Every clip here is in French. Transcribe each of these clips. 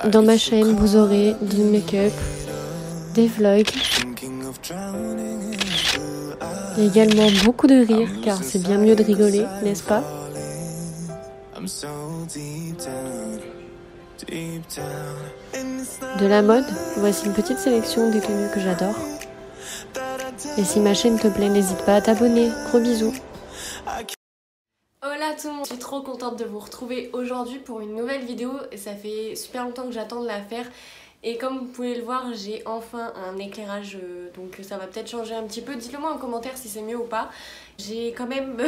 dans ma chaîne, vous aurez du make-up, des vlogs et également beaucoup de rire, car c'est bien mieux de rigoler, n'est-ce pas? De la mode, voici une petite sélection des tenues que j'adore. Et si ma chaîne te plaît, n'hésite pas à t'abonner. Gros bisous. Hola tout le monde, je suis trop contente de vous retrouver aujourd'hui pour une nouvelle vidéo. Et ça fait super longtemps que j'attends de la faire. Et comme vous pouvez le voir, j'ai enfin un éclairage, donc ça va peut-être changer un petit peu. Dites-le moi en commentaire si c'est mieux ou pas. J'ai quand même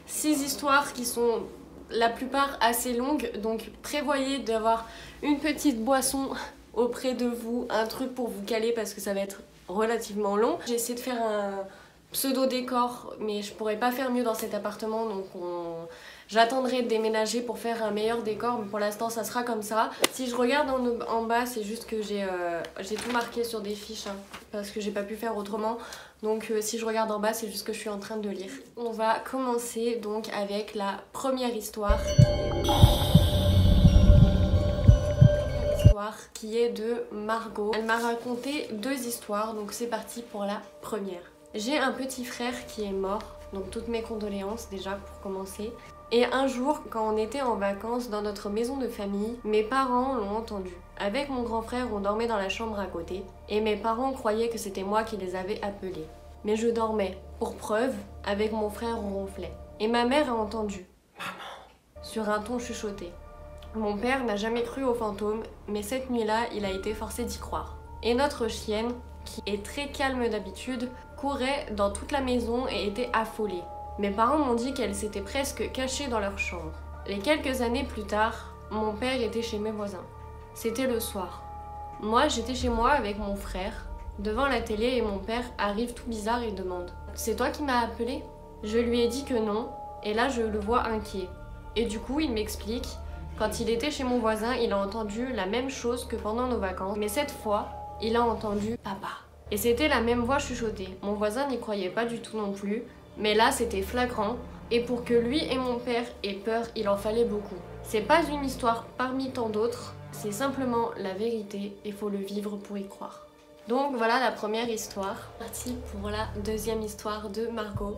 6 histoires qui sont la plupart assez longues. Donc prévoyez d'avoir une petite boisson auprès de vous, un truc pour vous caler parce que ça va être relativement long. J'ai essayé de faire un pseudo décor, mais je pourrais pas faire mieux dans cet appartement, donc j'attendrai de déménager pour faire un meilleur décor, mais pour l'instant ça sera comme ça. Si je regarde en bas, c'est juste que j'ai tout marqué sur des fiches, hein, parce que j'ai pas pu faire autrement. Donc si je regarde en bas, c'est juste que je suis en train de lire. On va commencer donc avec la première histoire. Qui est de Margot. Elle m'a raconté 2 histoires, donc c'est parti pour la première. J'ai un petit frère qui est mort, donc toutes mes condoléances déjà pour commencer. Et un jour, quand on était en vacances dans notre maison de famille, mes parents l'ont entendu. Avec mon grand frère, on dormait dans la chambre à côté, et mes parents croyaient que c'était moi qui les avais appelés. Mais je dormais. Pour preuve, avec mon frère, on ronflait. Et ma mère a entendu « Maman » sur un ton chuchoté. Mon père n'a jamais cru aux fantômes, mais cette nuit-là, il a été forcé d'y croire. Et notre chienne, qui est très calme d'habitude, courait dans toute la maison et était affolée. Mes parents m'ont dit qu'elle s'était presque cachée dans leur chambre. Et quelques années plus tard, mon père était chez mes voisins. C'était le soir. Moi, j'étais chez moi avec mon frère, devant la télé, et mon père arrive tout bizarre et demande « C'est toi qui m'as appelé ?» Je lui ai dit que non, et là je le vois inquiet. Et du coup, il m'explique: quand il était chez mon voisin, il a entendu la même chose que pendant nos vacances, mais cette fois, il a entendu « papa ». Et c'était la même voix chuchotée. Mon voisin n'y croyait pas du tout non plus, mais là c'était flagrant, et pour que lui et mon père aient peur, il en fallait beaucoup. C'est pas une histoire parmi tant d'autres, c'est simplement la vérité, et faut le vivre pour y croire. Donc voilà la première histoire. Parti pour la deuxième histoire de Margot.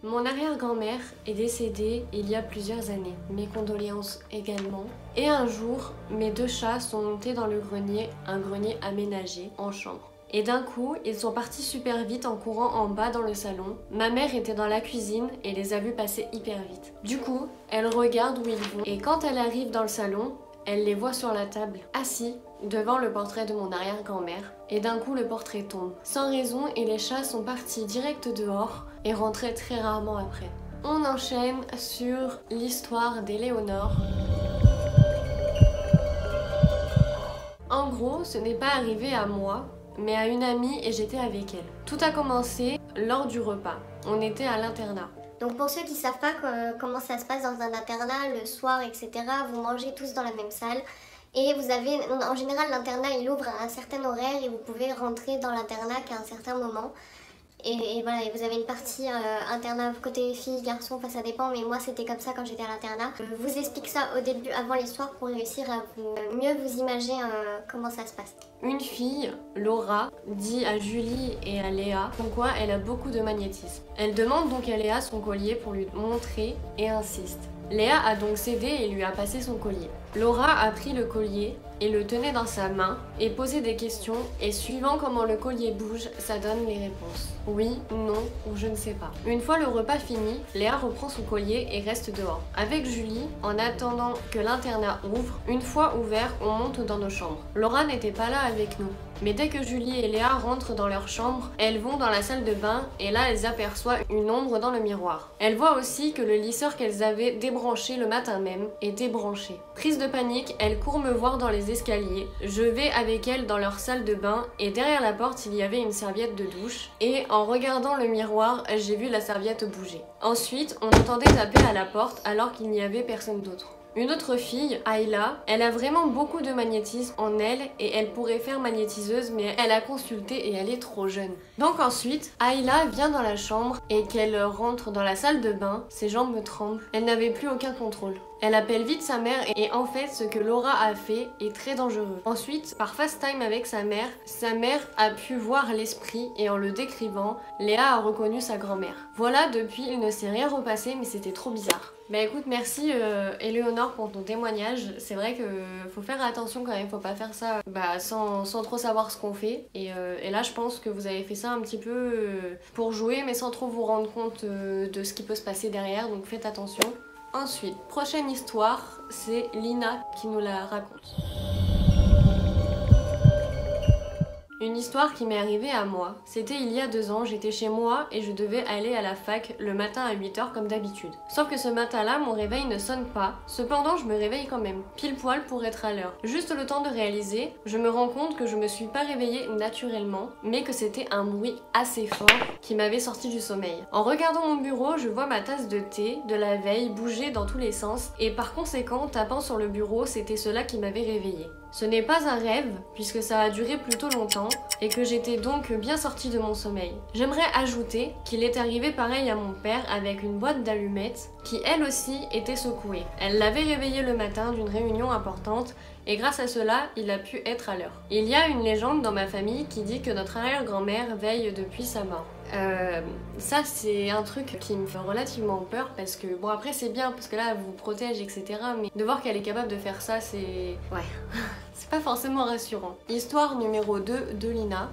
Mon arrière-grand-mère est décédée il y a plusieurs années, mes condoléances également. Et un jour, mes 2 chats sont montés dans le grenier, un grenier aménagé en chambre. Et d'un coup, ils sont partis super vite en courant en bas dans le salon. Ma mère était dans la cuisine et les a vus passer hyper vite. Du coup, elle regarde où ils vont, et quand elle arrive dans le salon, elle les voit sur la table, assis devant le portrait de mon arrière-grand-mère, et d'un coup le portrait tombe. Sans raison, et les chats sont partis direct dehors et rentraient très rarement après. On enchaîne sur l'histoire d'Éléonore. En gros, ce n'est pas arrivé à moi, mais à une amie, et j'étais avec elle. Tout a commencé lors du repas. On était à l'internat. Donc pour ceux qui ne savent pas comment ça se passe dans un internat, le soir, etc., vous mangez tous dans la même salle. Et vous avez, en général, l'internat il ouvre à un certain horaire et vous pouvez rentrer dans l'internat qu'à un certain moment. Et voilà, et vous avez une partie internat côté filles, garçons, enfin ça dépend, mais moi c'était comme ça quand j'étais à l'internat. Je vous explique ça au début, avant l'histoire, pour réussir à mieux vous imaginer comment ça se passe. Une fille, Laura, dit à Julie et à Léa pourquoi elle a beaucoup de magnétisme. Elle demande donc à Léa son collier pour lui montrer et insiste. Léa a donc cédé et lui a passé son collier. Laura a pris le collier et le tenait dans sa main et posait des questions, et suivant comment le collier bouge, ça donne les réponses. Oui, non ou je ne sais pas. Une fois le repas fini, Léa reprend son collier et reste dehors. Avec Julie, en attendant que l'internat ouvre, une fois ouvert, on monte dans nos chambres. Laura n'était pas là avec nous. Mais dès que Julie et Léa rentrent dans leur chambre, elles vont dans la salle de bain et là elles aperçoivent une ombre dans le miroir. Elles voient aussi que le lisseur qu'elles avaient débranché le matin même était branché. Prise de panique, elles courent me voir dans les escaliers. Je vais avec elles dans leur salle de bain et derrière la porte il y avait une serviette de douche, et en regardant le miroir, j'ai vu la serviette bouger. Ensuite, on entendait taper à la porte alors qu'il n'y avait personne d'autre. Une autre fille, Ayla, elle a vraiment beaucoup de magnétisme en elle et elle pourrait faire magnétiseuse mais elle a consulté et elle est trop jeune. Donc ensuite, Ayla vient dans la chambre et qu'elle rentre dans la salle de bain, ses jambes me tremblent, elle n'avait plus aucun contrôle. Elle appelle vite sa mère et en fait ce que Laura a fait est très dangereux. Ensuite, par FaceTime avec sa mère a pu voir l'esprit et en le décrivant, Léa a reconnu sa grand-mère. Voilà, depuis il ne s'est rien repassé mais c'était trop bizarre. Bah écoute, merci Éléonore pour ton témoignage. C'est vrai que faut faire attention quand même, faut pas faire ça sans trop savoir ce qu'on fait. Et là je pense que vous avez fait ça un petit peu pour jouer mais sans trop vous rendre compte de ce qui peut se passer derrière, donc faites attention. Ensuite, prochaine histoire, c'est Lina qui nous la raconte. Une histoire qui m'est arrivée à moi. C'était il y a 2 ans, j'étais chez moi et je devais aller à la fac le matin à 8 h comme d'habitude. Sauf que ce matin-là, mon réveil ne sonne pas. Cependant, je me réveille quand même, pile poil pour être à l'heure. Juste le temps de réaliser, je me rends compte que je me suis pas réveillée naturellement, mais que c'était un bruit assez fort qui m'avait sorti du sommeil. En regardant mon bureau, je vois ma tasse de thé de la veille bouger dans tous les sens et par conséquent, tapant sur le bureau, c'était cela qui m'avait réveillée. Ce n'est pas un rêve, puisque ça a duré plutôt longtemps, et que j'étais donc bien sortie de mon sommeil. J'aimerais ajouter qu'il est arrivé pareil à mon père avec une boîte d'allumettes, qui elle aussi était secouée. Elle l'avait réveillé le matin d'une réunion importante, et grâce à cela, il a pu être à l'heure. Il y a une légende dans ma famille qui dit que notre arrière-grand-mère veille depuis sa mort. Ça c'est un truc qui me fait relativement peur parce que bon après c'est bien parce que là elle vous protège etc, mais de voir qu'elle est capable de faire ça c'est... ouais, c'est pas forcément rassurant. Histoire numéro 2 de Lina.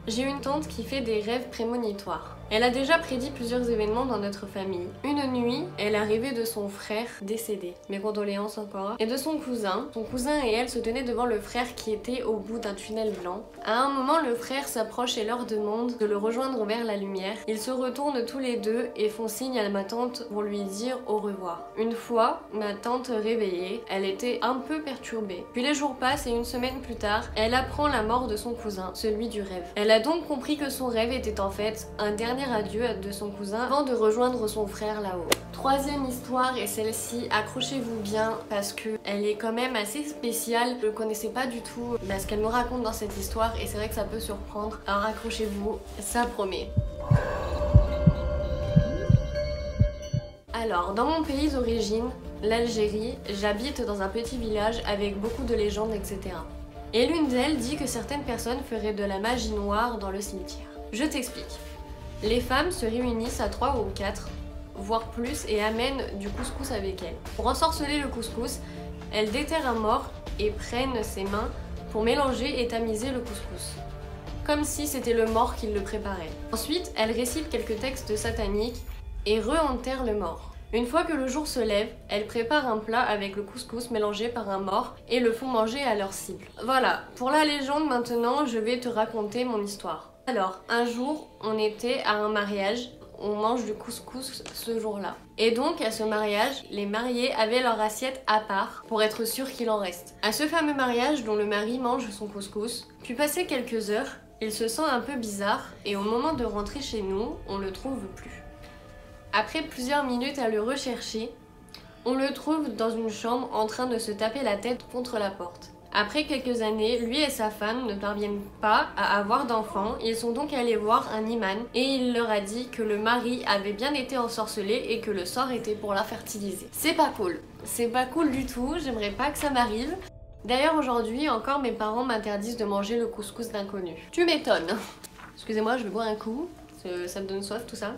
J'ai une tante qui fait des rêves prémonitoires. Elle a déjà prédit plusieurs événements dans notre famille. Une nuit, elle a rêvé de son frère décédé, mes condoléances encore, et de son cousin. Son cousin et elle se tenaient devant le frère qui était au bout d'un tunnel blanc. À un moment, le frère s'approche et leur demande de le rejoindre vers la lumière. Ils se retournent tous les deux et font signe à ma tante pour lui dire au revoir. Une fois, ma tante réveillée, elle était un peu perturbée. Puis les jours passent et une semaine plus tard, elle apprend la mort de son cousin, celui du rêve. Elle a donc compris que son rêve était en fait un dernier adieu de son cousin avant de rejoindre son frère là-haut. Troisième histoire, et celle-ci, accrochez-vous bien parce que elle est quand même assez spéciale. Je ne connaissais pas du tout ce qu'elle nous raconte dans cette histoire et c'est vrai que ça peut surprendre. Alors accrochez-vous, ça promet. Alors, dans mon pays d'origine, l'Algérie, j'habite dans un petit village avec beaucoup de légendes, etc. Et l'une d'elles dit que certaines personnes feraient de la magie noire dans le cimetière. Je t'explique. Les femmes se réunissent à 3 ou 4, voire plus, et amènent du couscous avec elles. Pour ensorceler le couscous, elles déterrent un mort et prennent ses mains pour mélanger et tamiser le couscous, comme si c'était le mort qui le préparait. Ensuite, elles récitent quelques textes sataniques et re-enterrent le mort. Une fois que le jour se lève, elles préparent un plat avec le couscous mélangé par un mort et le font manger à leur cible. Voilà, pour la légende maintenant, je vais te raconter mon histoire. Alors, un jour, on était à un mariage, on mange du couscous ce jour-là. Et donc, à ce mariage, les mariés avaient leur assiette à part pour être sûr qu'il en reste. À ce fameux mariage dont le mari mange son couscous, puis passer quelques heures, il se sent un peu bizarre et au moment de rentrer chez nous, on le trouve plus. Après plusieurs minutes à le rechercher, on le trouve dans une chambre en train de se taper la tête contre la porte. Après quelques années, lui et sa femme ne parviennent pas à avoir d'enfants, ils sont donc allés voir un imam et il leur a dit que le mari avait bien été ensorcelé et que le sort était pour la fertiliser. C'est pas cool, c'est pas cool du tout, j'aimerais pas que ça m'arrive. D'ailleurs aujourd'hui encore mes parents m'interdisent de manger le couscous d'inconnus. Tu m'étonnes. Excusez-moi, je vais boire un coup, ça me donne soif tout ça.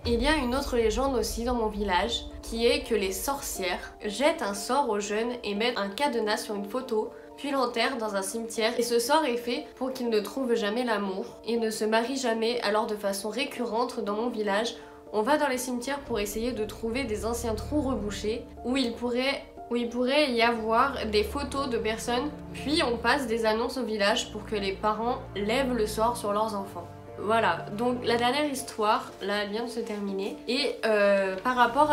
Il y a une autre légende aussi dans mon village, qui est que les sorcières jettent un sort aux jeunes et mettent un cadenas sur une photo, puis l'enterrent dans un cimetière. Et ce sort est fait pour qu'ils ne trouvent jamais l'amour et ne se marient jamais. Alors de façon récurrente dans mon village, on va dans les cimetières pour essayer de trouver des anciens trous rebouchés où il pourrait y avoir des photos de personnes, puis on passe des annonces au village pour que les parents lèvent le sort sur leurs enfants. Voilà, donc la dernière histoire, là, elle vient de se terminer. Et par rapport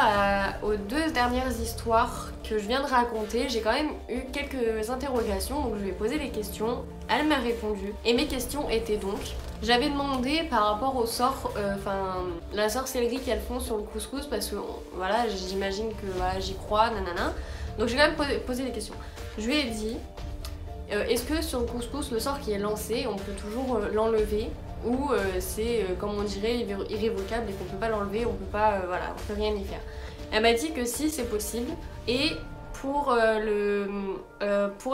aux 2 dernières histoires que je viens de raconter, j'ai quand même eu quelques interrogations, donc je lui ai posé des questions. Elle m'a répondu. Et mes questions étaient donc... J'avais demandé par rapport au sort, la sorcellerie qu'elles font sur le couscous, parce que voilà, j'imagine que voilà, j'y crois, nanana. Donc j'ai quand même posé des questions. Je lui ai dit, est-ce que sur le couscous, le sort qui est lancé, on peut toujours l'enlever, ou c'est, comme on dirait, irrévocable et qu'on peut pas l'enlever, on peut pas, voilà, on peut rien y faire. Elle m'a dit que si, c'est possible. Et pour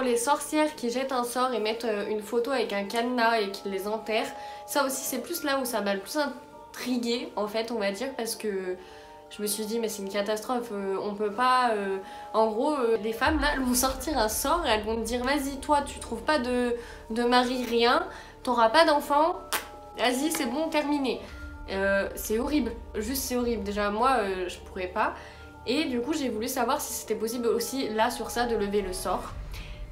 les sorcières qui jettent un sort et mettent une photo avec un cadenas et qui les enterrent, ça aussi c'est plus là où ça m'a le plus intriguée en fait, on va dire, parce que je me suis dit mais c'est une catastrophe, on peut pas... En gros, les femmes là, elles vont sortir un sort et elles vont te dire vas-y toi tu trouves pas de mari, rien, t'auras pas d'enfant, vas-y c'est bon, terminé. C'est horrible, juste c'est horrible. Déjà moi je pourrais pas. Et du coup j'ai voulu savoir si c'était possible aussi là sur ça de lever le sort.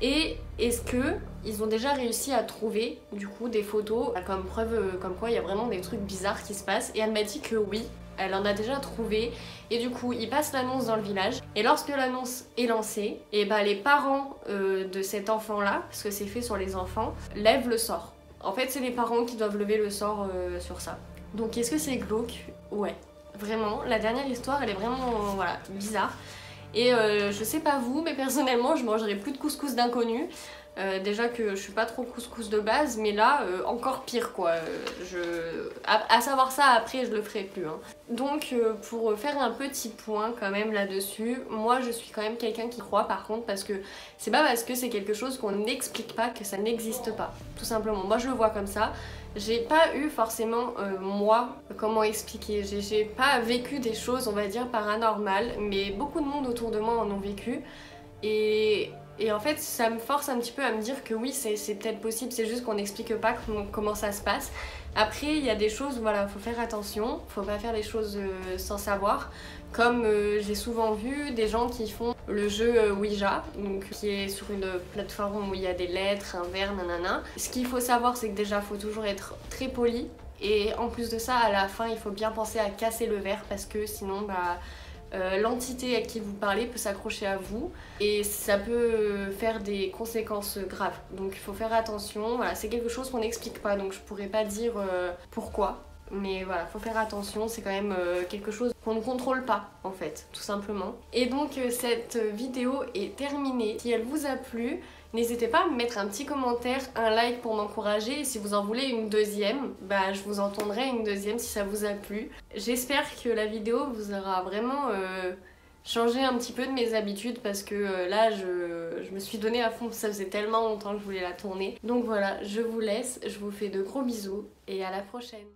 Et est-ce que ils ont déjà réussi à trouver du coup des photos comme preuve comme quoi il y a vraiment des trucs bizarres qui se passent. Et elle m'a dit que oui, elle en a déjà trouvé. Et du coup ils passent l'annonce dans le village. Et lorsque l'annonce est lancée, et bah les parents de cet enfant là, parce que c'est fait sur les enfants, lèvent le sort. En fait c'est les parents qui doivent lever le sort sur ça. Donc est-ce que c'est glauque? Ouais. Vraiment, la dernière histoire elle est vraiment voilà, bizarre. Et je sais pas vous, mais personnellement je mangerai plus de couscous d'inconnu. Déjà que je suis pas trop couscous de base, mais là encore pire quoi. À savoir ça après je le ferai plus. Hein. Donc pour faire un petit point quand même là-dessus, moi je suis quand même quelqu'un qui croit par contre, parce que c'est pas parce que c'est quelque chose qu'on n'explique pas que ça n'existe pas. Tout simplement, moi je le vois comme ça. J'ai pas eu forcément, moi, comment expliquer, j'ai pas vécu des choses, on va dire, paranormales, mais beaucoup de monde autour de moi en ont vécu. Et en fait, ça me force un petit peu à me dire que oui, c'est peut-être possible, c'est juste qu'on n'explique pas comment ça se passe. Après, il y a des choses où voilà, faut faire attention, faut pas faire des choses sans savoir. Comme j'ai souvent vu des gens qui font le jeu Ouija, donc qui est sur une plateforme où il y a des lettres, un verre, nanana. Ce qu'il faut savoir, c'est que déjà, faut toujours être très poli. Et en plus de ça, à la fin, il faut bien penser à casser le verre parce que sinon, l'entité à qui vous parlez peut s'accrocher à vous et ça peut faire des conséquences graves. Donc il faut faire attention, voilà, c'est quelque chose qu'on n'explique pas, donc je pourrais pas dire pourquoi. Mais voilà, faut faire attention, c'est quand même quelque chose qu'on ne contrôle pas en fait, tout simplement. Et donc cette vidéo est terminée. Si elle vous a plu, n'hésitez pas à me mettre un petit commentaire, un like pour m'encourager. Et si vous en voulez une deuxième, je vous en tondrai une deuxième si ça vous a plu. J'espère que la vidéo vous aura vraiment changé un petit peu de mes habitudes parce que là je me suis donné à fond, ça faisait tellement longtemps que je voulais la tourner. Donc voilà, je vous laisse, je vous fais de gros bisous et à la prochaine.